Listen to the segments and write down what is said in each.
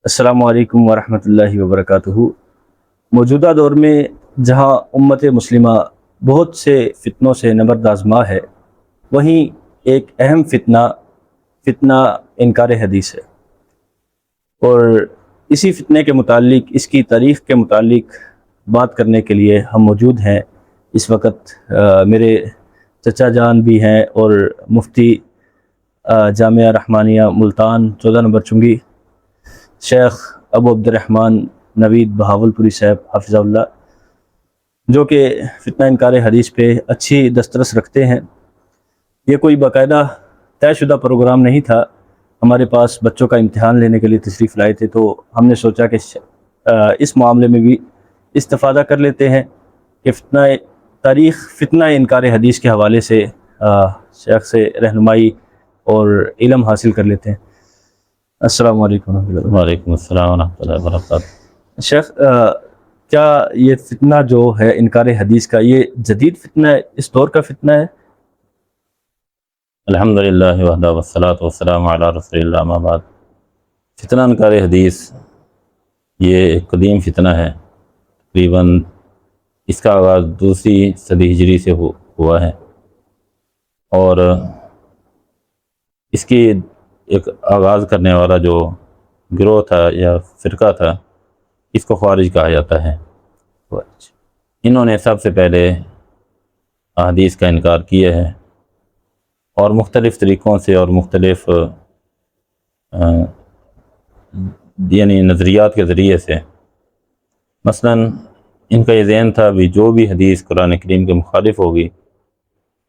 السلام علیکم ورحمۃ اللہ وبرکاتہ۔ موجودہ دور میں جہاں امت مسلمہ بہت سے فتنوں سے نبرد آزما ہے، وہیں ایک اہم فتنہ انکار حدیث ہے، اور اسی فتنے کے متعلق، اس کی تاریخ کے متعلق بات کرنے کے لیے ہم موجود ہیں۔ اس وقت میرے چچا جان بھی ہیں اور مفتی جامعہ رحمانیہ ملتان 14 نمبر چنگی شیخ ابو عبد الرحمن نوید بہاولپوری صاحب حافظ اللہ، جو کہ فتنہ انکار حدیث پہ اچھی دسترس رکھتے ہیں۔ یہ کوئی باقاعدہ طے شدہ پروگرام نہیں تھا، ہمارے پاس بچوں کا امتحان لینے کے لیے تشریف لائے تھے، تو ہم نے سوچا کہ اس معاملے میں بھی استفادہ کر لیتے ہیں کہ فتنہ انکار حدیث کے حوالے سے شیخ سے رہنمائی اور علم حاصل کر لیتے ہیں۔ السلام علیکم ورحمۃ اللہ۔ وعلیکم السلام ورحمۃ اللہ وبرکاتہ۔ شیخ، کیا یہ فتنہ جو ہے انکار حدیث کا، یہ جدید فتنہ ہے، اس دور کا فتنہ ہے؟ الحمدللہ وحدہ والصلاۃ والسلام علی رسول اللہ، اما بعد۔ فتنہ انکار حدیث یہ ایک قدیم فتنہ ہے، تقریباً اس کا آغاز 2 صدی ہجری سے ہوا ہے، اور اس کی ایک آغاز کرنے والا جو گروہ تھا یا فرقہ تھا، اس کو خوارج کہا جاتا ہے۔ انہوں نے سب سے پہلے احادیث کا انکار کیا ہے، اور مختلف طریقوں سے اور مختلف نظریات کے ذریعے سے۔ مثلاً ان کا یہ ذہن تھا بھی جو بھی حدیث قرآن کریم کے مخالف ہوگی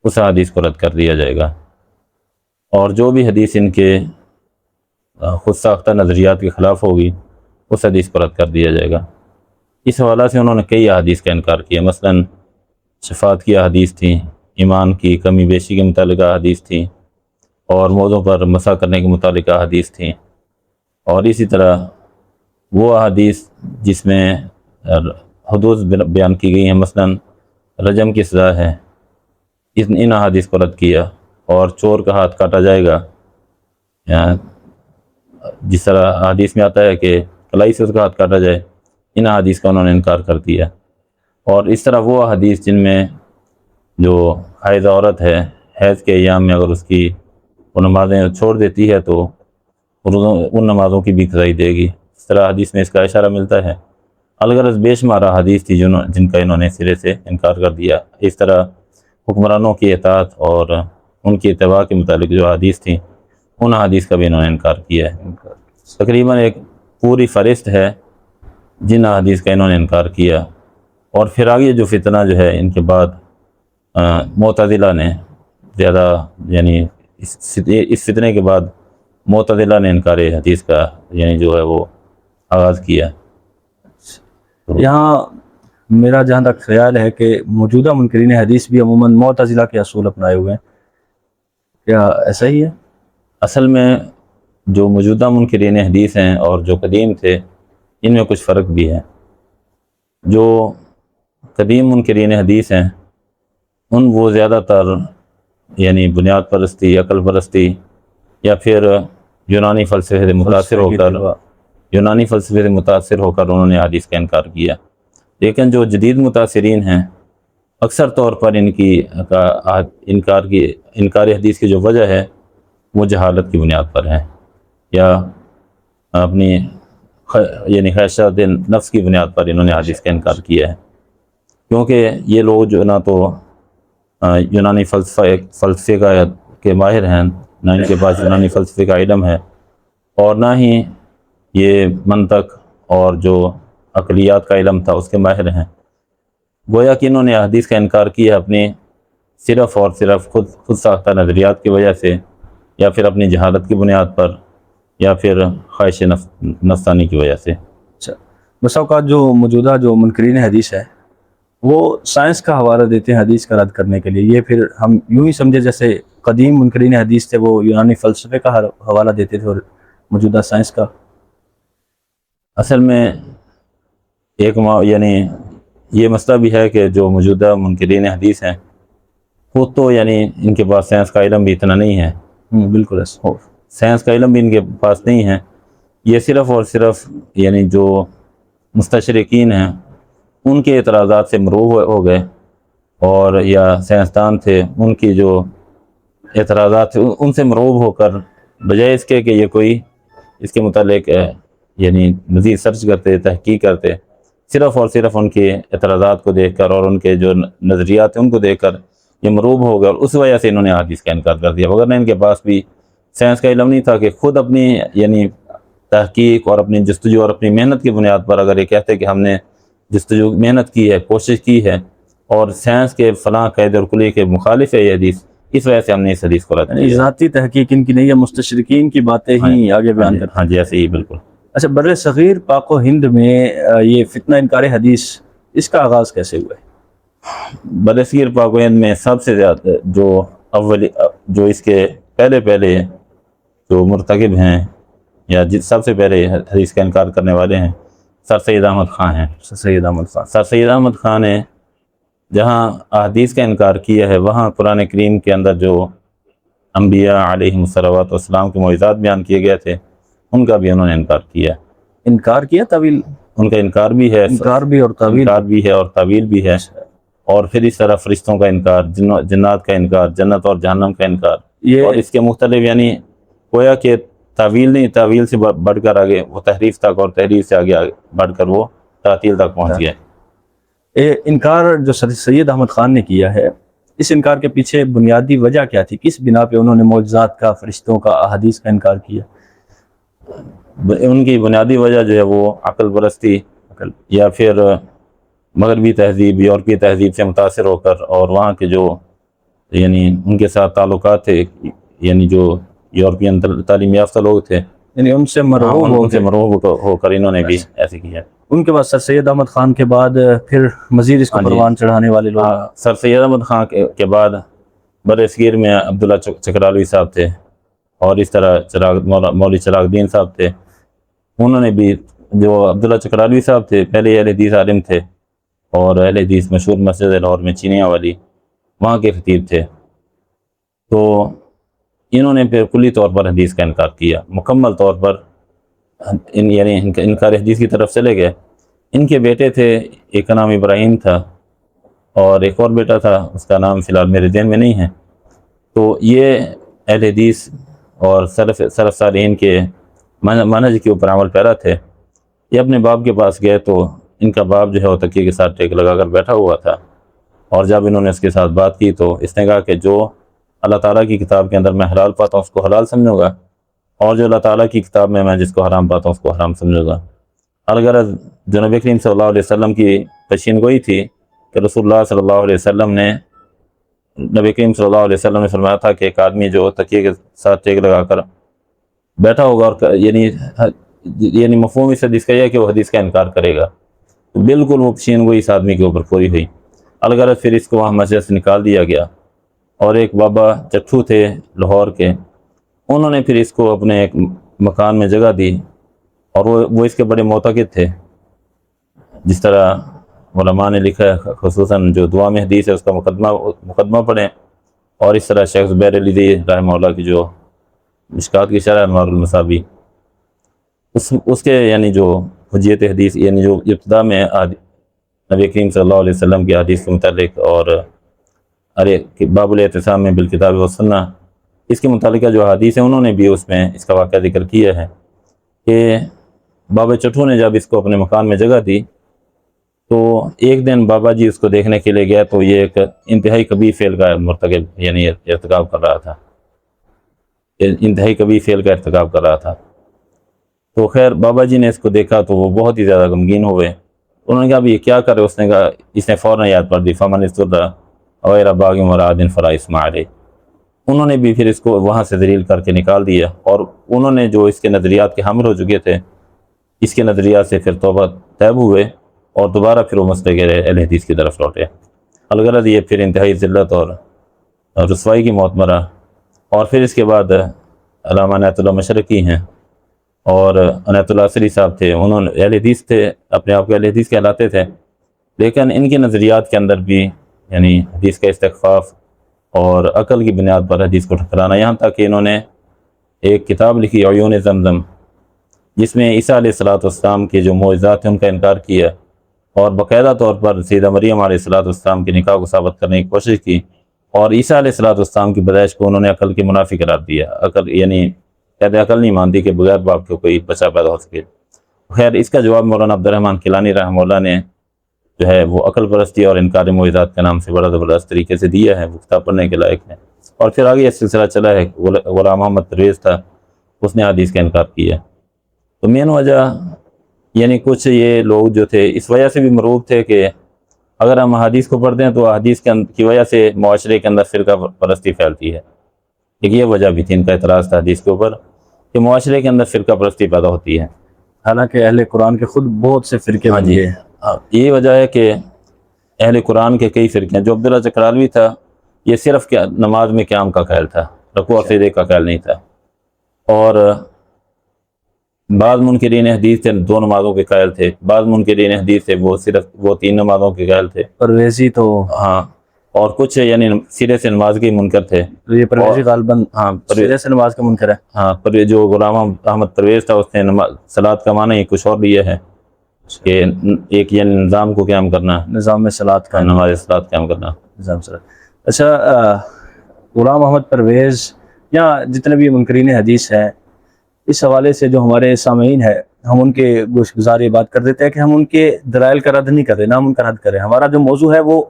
اس حدیث کو رد کر دیا جائے گا، اور جو بھی حدیث ان کے خود ساختہ نظریات کے خلاف ہوگی اس حدیث کو رد کر دیا جائے گا۔ اس حوالہ سے انہوں نے کئی احادیث کا انکار کیا، مثلاً شفاعت کی احادیث تھیں، ایمان کی کمی بیشی کے متعلق احادیث تھیں، اور موضوع پر مسح کرنے کے متعلق احادیث تھیں، اور اسی طرح وہ احادیث جس میں حدود بیان کی گئی ہیں، مثلاً رجم کی سزا ہے، ان احادیث کو رد کیا، اور چور کا ہاتھ کاٹا جائے گا، جس طرح حدیث میں آتا ہے کہ کلائی سے اس کا ہاتھ کاٹا جائے، ان احادیث کا انہوں نے انکار کر دیا۔ اور اس طرح وہ حدیث جن میں جو حائض عورت ہے، حیض کے ایام میں اگر اس کی وہ نمازیں چھوڑ دیتی ہے تو ان نمازوں کی بھی قضائی دے گی، اس طرح حدیث میں اس کا اشارہ ملتا ہے۔ الغرض بے شمار حدیث تھی جن کا انہوں نے سرے سے انکار کر دیا۔ اس طرح حکمرانوں کی اطاعت اور ان کی اتباع کے متعلق جو حدیث تھیں، ان حدیث کا بھی انہوں نے انکار کیا ہے۔ تقریباً ایک پوری فہرست ہے جن حدیث کا انہوں نے انکار کیا۔ اور پھر آگے جو فتنہ جو ہے ان کے بعد معتزلہ نے زیادہ، یعنی اس فتنے کے بعد معتزلہ نے انکار حدیث کا جو ہے وہ آغاز کیا۔ یہاں میرا جہاں تک خیال ہے کہ موجودہ منکرین حدیث بھی عموماً معتزلہ کے اصول اپنائے ہوئے ہیں، کیا ایسا ہی ہے؟ اصل میں جو موجودہ منکرین حدیث ہیں اور جو قدیم تھے، ان میں کچھ فرق بھی ہے۔ جو قدیم منکرین حدیث ہیں وہ زیادہ تر بنیاد پرستی، عقل پرستی، یا پھر یونانی فلسفے سے متاثر ہو کر انہوں نے حدیث کا انکار کیا۔ لیکن جو جدید متاثرین ہیں، اکثر طور پر ان کی انکار حدیث کی جو وجہ ہے وہ جہالت کی بنیاد پر ہے، یا اپنی خواہشات نفس کی بنیاد پر انہوں نے حدیث کا انکار کیا ہے۔ کیونکہ یہ لوگ جو نہ تو یونانی فلسفے کے ماہر ہیں، نہ ان کے پاس یونانی فلسفے کا علم ہے، اور نہ ہی یہ منطق اور جو عقلیات کا علم تھا اس کے ماہر ہیں۔ گویا کہ انہوں نے حدیث کا انکار کیا اپنی صرف اور صرف خود ساختہ نظریات کی وجہ سے، یا پھر اپنی جہالت کی بنیاد پر، یا پھر خواہش نفسانی کی وجہ سے۔ اچھا، بس اوقات جو موجودہ جو منکرین حدیث ہے وہ سائنس کا حوالہ دیتے ہیں حدیث کا رد کرنے کے لیے، یہ پھر ہم یوں ہی سمجھے جیسے قدیم منکرین حدیث تھے وہ یونانی فلسفے کا حوالہ دیتے تھے اور موجودہ سائنس کا۔ اصل میں یہ مسئلہ بھی ہے کہ جو موجودہ منکرین حدیث ہیں خود تو ان کے پاس سائنس کا علم بھی اتنا نہیں ہے، بالکل سائنس کا علم بھی ان کے پاس نہیں ہے، یہ صرف اور صرف یعنی جو مستشرقین ہیں ان کے اعتراضات سے مروب ہو گئے، اور یا سائنسدان تھے ان کی جو اعتراضات تھے ان سے مروب ہو کر بجائے اس کے کہ یہ کوئی اس کے متعلق یعنی مزید سرچ کرتے، تحقیق کرتے، صرف اور صرف ان کے اعتراضات کو دیکھ کر اور ان کے جو نظریات ہیں ان کو دیکھ کر یہ مروب ہو گئے، اور اس وجہ سے انہوں نے حدیث کا انکار کر دیا، وگرنہ ان کے پاس بھی سائنس کا علم نہیں تھا کہ خود اپنی یعنی تحقیق اور اپنی جستجو اور اپنی محنت کی بنیاد پر اگر یہ کہتے کہ ہم نے جستجو محنت کی ہے، کوشش کی ہے، اور سائنس کے فلاں قید اور کلی کے مخالف ہے یہ حدیث، اس وجہ سے ہم نے اس حدیث کو رد یعنی کیا۔ ذاتی تحقیق ان کی نہیں ہے، مستشرقین کی باتیں ہی آگے بیان کرتے ہیں۔ ہاں جی ایسے ہی بالکل۔ اچھا، بر صغیر پاک و ہند میں یہ فتنہ انکار حدیث اس کا آغاز کیسے ہوا ہے؟ برصغیر پاک و ہند میں سب سے زیادہ جو اس کے پہلے جو مرتکب ہیں یا سب سے پہلے حدیث کا انکار کرنے والے ہیں سر سید احمد خان ہیں۔ سید احمد خان۔ سر سید احمد خان نے جہاں احادیث کا انکار کیا ہے وہاں قرآن کریم کے اندر جو انبیاء علیہم الصلوات والسلام کے معجزات بیان کیے گئے تھے ان کا بھی انہوں نے انکار کیا۔ انکار کیا، تعویل؟ ان کا انکار بھی ہے، انکار بھی اور تعویل انکار بھی ہے اور تعویل بھی ہے، اور پھر اس طرح فرشتوں کا انکار، جنات کا انکار، جنت اور جہنم کا انکار، یہ اور اس کے مختلف یعنی گویا کہ تعویل نہیں، تعویل سے بڑھ کر آگے وہ تحریف تک، اور تحریف سے آگے بڑھ کر وہ تعطیل تک پہنچ گئے۔ انکار جو سر سید احمد خان نے کیا ہے، اس انکار کے پیچھے بنیادی وجہ کیا تھی؟ کس بنا پہ انہوں نے معجزات کا، فرشتوں کا، احادیث کا انکار کیا؟ ان کی بنیادی وجہ جو ہے وہ عقل پرستی یا پھر مغربی تہذیب، یورپی تہذیب سے متاثر ہو کر، اور وہاں کے جو یعنی ان کے ساتھ تعلقات تھے، یعنی جو یورپین تعلیم یافتہ لوگ تھے، یعنی ان سے مرعوب ہو کر انہوں نے بھی ایسے کیا۔ ان کے بعد سر سید احمد خان کے بعد پھر مزید اس کو پروان چڑھانے والے لوگ؟ سر سید احمد خان کے بعد برصغیر میں عبداللہ چکرالوی صاحب تھے، اور اس طرح مولوی چراغ الدین صاحب تھے۔ انہوں نے بھی، جو عبداللہ چکرالوی صاحب تھے پہلے اہل حدیث عالم تھے، اور اہل حدیث مشہور مسجد لاہور میں چینیاں والی وہاں کے خطیب تھے، تو انہوں نے پھر کلی طور پر حدیث کا انکار کیا، مکمل طور پر یعنی انکار حدیث کی طرف چلے گئے۔ ان کے بیٹے تھے، ایک کا نام ابراہیم تھا اور ایک اور بیٹا تھا، اس کا نام فی الحال میرے ذہن میں نہیں ہے۔ تو یہ اہل حدیث اور سلف صالحین کے منہج کے اوپر عمل پیرا تھے۔ یہ اپنے باپ کے پاس گئے تو ان کا باپ جو ہے وہ تکیے کے ساتھ ٹیک لگا کر بیٹھا ہوا تھا، اور جب انہوں نے اس کے ساتھ بات کی تو اس نے کہا کہ جو اللہ تعالیٰ کی کتاب کے اندر میں حلال پاتا ہوں اس کو حلال سمجھوں گا، اور جو اللہ تعالیٰ کی کتاب میں جس کو حرام پاتا ہوں اس کو حرام سمجھوں گا۔ الغرض جو نبی کریم صلی اللہ علیہ وسلم کی پیشین گوئی تھی کہ رسول اللہ صلی اللہ علیہ وسلم نے، نبی کریم صلی اللہ علیہ وسلم نے فرمایا تھا کہ ایک آدمی جو تکیے کے ساتھ ٹیک لگا کر بیٹھا ہوگا، اور یعنی مفہوم اس حدیث کا یہ ہے کہ وہ حدیث کا انکار کرے گا، تو بالکل وہ پیشین گوئی اس آدمی کے اوپر پوری ہوئی۔ الغرض پھر اس کو وہاں مسجد سے نکال دیا گیا، اور ایک بابا چٹھو تھے لاہور کے، انہوں نے پھر اس کو اپنے ایک مکان میں جگہ دی، اور وہ اس کے بڑے معتقد تھے۔ جس طرح علماء نے لکھا ہے، خصوصاً جو دعا میں حدیث ہے اس کا مقدمہ پڑھیں، اور اس طرح شیخ زبیر علی رحمہ اللہ کی جو مشکات کی شرح انوار المصابیح، اس کے یعنی جو حجیت حدیث، یعنی جو ابتدا میں نبی کریم صلی اللہ علیہ وسلم کی حدیث کے متعلق، اور باب الاعتصام میں بالکتاب والسنہ اس کے متعلقہ جو حدیث ہیں انہوں نے بھی اس میں اس کا واقعہ ذکر کیا ہے کہ بابا چٹھو نے جب اس کو اپنے مکان میں جگہ دی تو ایک دن بابا جی اس کو دیکھنے کے لیے گیا تو یہ ایک انتہائی کبیر فعل کا مرتکب یعنی ارتکاب کر رہا تھا، انتہائی کبیر فعل کا ارتکاب کر رہا تھا۔ تو خیر بابا جی نے اس کو دیکھا تو وہ بہت ہی زیادہ غمگین ہوئے، انہوں نے کہا ابھی یہ کیا کرے؟ اس نے کہا، اس نے فوراً یاد پڑھ دی، فمن استر غیر باغ مراد فلا اثم علیہ۔ انہوں نے بھی پھر اس کو وہاں سے ذلیل کر کے نکال دیا، اور انہوں نے جو اس کے نظریات کے حامل ہو چکے تھے اس کے نظریات سے پھر توبہ طیب ہوئے، اور دوبارہ پھر وہ مسلک اہل حدیث کی طرف لوٹے۔ الغرض یہ پھر انتہائی ذلت اور رسوائی کی موت مرا۔ اور پھر اس کے بعد علامہ عنایت اللہ مشرقی ہیں اور عنایت اللہ اصری صاحب تھے، انہوں نے اہل حدیث تھے، اپنے آپ کو اہل حدیث کہلاتے تھے، لیکن ان کے نظریات کے اندر بھی یعنی حدیث کا استخفاف اور عقل کی بنیاد پر حدیث کو ٹھکرانا، یہاں تک کہ انہوں نے ایک کتاب لکھی عیون زمزم، جس میں عیسیٰ علیہ السلام کے جو معجزات ہیں ان کا انکار کیا اور باقاعدہ طور پر سیدہ مریم علیہ السلام کے نکاح کو ثابت کرنے کی کوشش کی، اور عیسیٰ علیہ السلام کی پیدائش کو انہوں نے عقل کی منافی قرار دیا۔ عقل یعنی کہتے ہیں عقل نہیں مانتی کہ بغیر باپ کے کوئی بچہ پیدا ہو سکے۔ خیر، اس کا جواب مولانا عبد الرحمن کیلانی رحمہ اللہ نے جو ہے وہ عقل پرستی اور انکار معجزات کے نام سے بڑا زبردست طریقے سے دیا ہے، وہ کتاب پڑھنے کے لائق ہے۔ اور پھر آگے یہ سلسلہ چلا ہے، غلام محمد پرویز تھا، اس نے حدیث کا انکار کیا۔ تو مین وجہ یعنی کچھ یہ لوگ جو تھے اس وجہ سے بھی مروب تھے کہ اگر ہم حدیث کو پڑھتے ہیں تو حدیث کی وجہ سے معاشرے کے اندر فرقہ پرستی پھیلتی ہے۔ ایک یہ وجہ بھی تھی ان کا اعتراض تھا حدیث کے اوپر کہ معاشرے کے اندر فرقہ پرستی پیدا ہوتی ہے، حالانکہ اہل قرآن کے خود بہت سے فرقے بن گئے۔ یہ وجہ ہے کہ اہل قرآن کے کئی فرقے ہیں۔ جو عبداللہ چکرالوی تھا یہ صرف نماز میں قیام کا قائل تھا، رکوع اور سجدے کا قائل نہیں تھا، اور بعض منکرین حدیث تھے 2 نمازوں کے قائل تھے، بعض منکرین حدیث تھے وہ صرف 3 نمازوں کے قائل تھے۔ پرویزی تو ہاں، اور کچھ یعنی سرے سے نماز کے منکر تھے۔ یہ پرویزی غالباً ہاں سرے سے نماز کا منکر ہے۔ ہاں، پر جو غلام احمد پرویز تھا اس نے صلاۃ کا معنی کچھ اور لیا ہے کہ ایک یعنی نظام کو قیام کرنا، نظام میں صلاۃ کا نماز صلاۃ قیام کرنا۔ نظام صلاۃ۔ اچھا، غلام احمد پرویز یا جتنے بھی منکرین حدیث ہیں، اس حوالے سے جو ہمارے سامعین ہیں ہم ان کے گوش گزار یہ بات کر دیتے ہیں کہ ہم ان کے دلائل کا رد نہیں کر رہے، نہ ہم ان کا رد کریں۔ ہمارا جو موضوع ہے وہ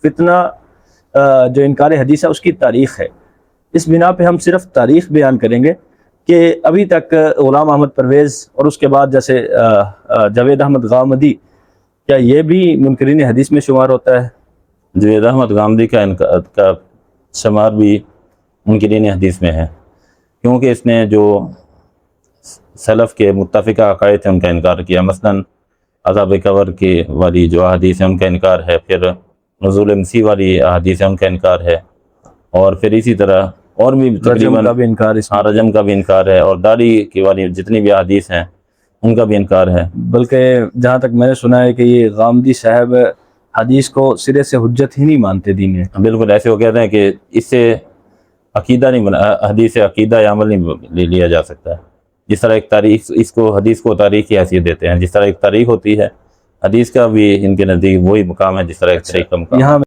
فتنہ جو انکار حدیث ہے اس کی تاریخ ہے۔ اس بنا پہ ہم صرف تاریخ بیان کریں گے کہ ابھی تک غلام احمد پرویز اور اس کے بعد جیسے جاوید احمد غامدی، کیا یہ بھی منکرین حدیث میں شمار ہوتا ہے؟ جاوید احمد غامدی کا شمار بھی منکرین حدیث میں ہے، کیونکہ اس نے جو سلف کے متفقہ عقائد ہیں ان کا انکار کیا۔ مثلاً عذاب قبر کی والی جو احادیث ہیں ان کا انکار ہے، پھر نزول مسیح والی احادیث ہیں ان کا انکار ہے، اور پھر اسی طرح اور بھی رجم کا بھی انکار اس میں، رجم کا بھی انکار ہے، اور داڑھی کی والی جتنی بھی احادیث ہیں ان کا بھی انکار ہے۔ بلکہ جہاں تک میں نے سنا ہے کہ یہ غامدی صاحب حدیث کو سرے سے حجت ہی نہیں مانتے دین میں۔ بالکل ایسے وہ کہتے ہیں کہ اس سے عقیدہ نہیں بنا، حدیث سے عقیدہ یا عمل نہیں لیا جا سکتا ہے۔ جس طرح ایک تاریخ، اس کو حدیث کو تاریخ کی حیثیت دیتے ہیں، جس طرح ایک تاریخ ہوتی ہے حدیث کا بھی ان کے نزدیک وہی مقام ہے جس طرح ایک تاریخ کا مقام ہے۔ یہاں